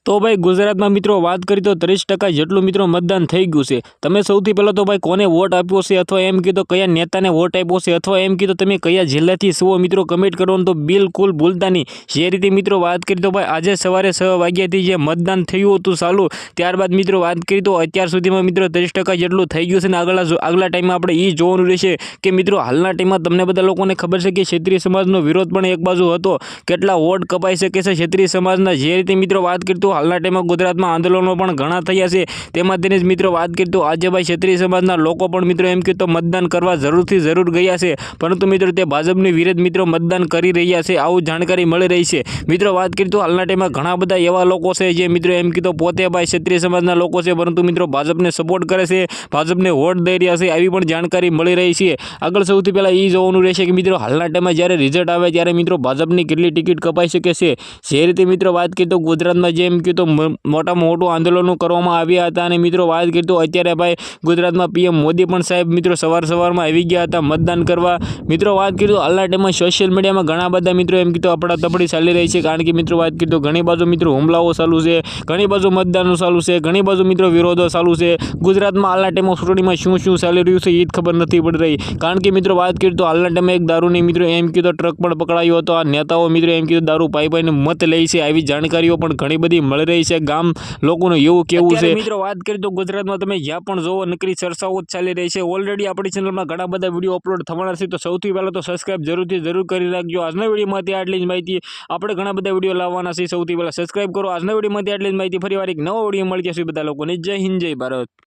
तो भाई गुजरात में मित्रों बात करी तो 30% जेटलू मित्रों मतदान थई गयुं छे। तमे सौथी पहेला तो भाई कोने वोट आप्यो छे अथवा एम कीधो कया नेताने वोट आप्यो छे अथवा एम कीधो तमे कया जिल्लाथी छो मित्रों कमेंट करवानुं तो बिल्कुल भूलता नहीं। जे रीते मित्रों बात करी तो भाई आज सवारे 6 वाग्याथी जे मतदान थयुं हतुं चालू, त्यारबाद मित्रों बात करी तो अत्यार सुधीमां मित्रों 30% जेटलुं थई गयुं छे ने આગલા ટાઈમમાં આપણે એ જોવાનું રહેશે કે મિત્રો હાલના ટાઈમમાં તમને બધા લોકોને ખબર છે કે ક્ષત્રિય સમાજનો વિરોધ પણ એક બાજુ હતો, કેટલા વોટ કપાઈ શકે છે ક્ષત્રિય સમાજના। જે રીતે મિત્રો વાત કરી તો હાલના ટાઈમમાં ગુજરાતમાં આંદોલનો પણ ઘણા થયા છે, તેમાંથી જ મિત્રો વાત કરી તો આજે ભાઈ ક્ષત્રિય સમાજના લોકો પણ મિત્રો એમ કે તો મતદાન કરવા જરૂરથી જરૂર ગયા છે, પરંતુ મિત્રો તે ભાજપની વિરુદ્ધ મિત્રો મતદાન કરી રહ્યા છે, આવું જાણકારી મળી રહી છે। મિત્રો વાત કરી તો હાલના ટાઈમમાં ઘણા બધા એવા લોકો છે જે મિત્રો એમ કીધો પોતે ભાઈ ક્ષત્રિય સમાજના લોકો છે, પરંતુ મિત્રો ભાજપને સપોર્ટ કરે છે, ભાજપને વોટ દઈ રહ્યા છે, આવી પણ જાણકારી મળી રહી છે। આગળ સૌથી પહેલા એ જોવાનું રહેશે કે મિત્રો હાલના ટાઈમમાં જ્યારે રિઝલ્ટ આવે ત્યારે મિત્રો ભાજપની કેટલી ટિકિટ કપાઈ શકે છે। જે રીતે મિત્રો વાત કરી તો ગુજરાતમાં જેમ કે તો મોટામાં મોટું આંદોલનો કરવામાં આવ્યા હતા અને મિત્રો વાત કરી તો અત્યારે ભાઈ ગુજરાતમાં પીએમ મોદી પણ સાહેબ મિત્રો સવારમાં આવી ગયા હતા મતદાન કરવા। મિત્રો વાત કરી તો હાલના ટાઈમમાં સોશિયલ મીડિયામાં ઘણા બધા મિત્રો એમ કીધું અફડાતફડી ચાલી રહી છે, કારણ કે મિત્રો વાત કરી તો ઘણી બાજુ મિત્રો હુમલાઓ ચાલુ છે, ઘણી બાજુ મતદાનો ચાલુ છે, ઘણી બાજુ મિત્રો વિરોધો ચાલુ છે। ગુજરાતમાં હાલના ટાઈમમાં ચૂંટણીમાં શું ચાલી રહ્યું છે એ જ ખબર નથી પડી રહી, કારણ કે મિત્રો વાત કરી તો હાલના ટાઈમે એક દારૂની મિત્રો એમ કીધો ટ્રક પણ પકડાયો હતો। આ નેતાઓ મિત્રો એમ કીધું દારૂ પાઈને મત લે છે, આવી જાણકારીઓ પણ ઘણી બધી મળી રહી છે। ગામ લોકોનું એવું કેવું છે મિત્રો વાત કરી તો ગુજરાતમાં તમે જ્યાં પણ જોવો નકરી ચર્ચાઓ જ ચાલી રહી છે। ઓલરેડી આપણી ચેનલમાં ઘણા બધા વિડીયો અપલોડ થવાના છે, તો સૌથી પહેલા તો સબસ્ક્રાઇબ જરૂર કરી રાખજો। આજના વિડીયોમાંથી આટલી જ માહિતી, આપણે ઘણા બધા વિડીયો લાવવાના છે, સૌથી પહેલા સબસ્ક્રાઇબ કરો। આજના વિડીયોમાંથી આટલી જ માહિતી, ફરીવાર એક નવો વિડીયો મળી જશે। બધા લોકોને જય હિન્દ જય ભારત।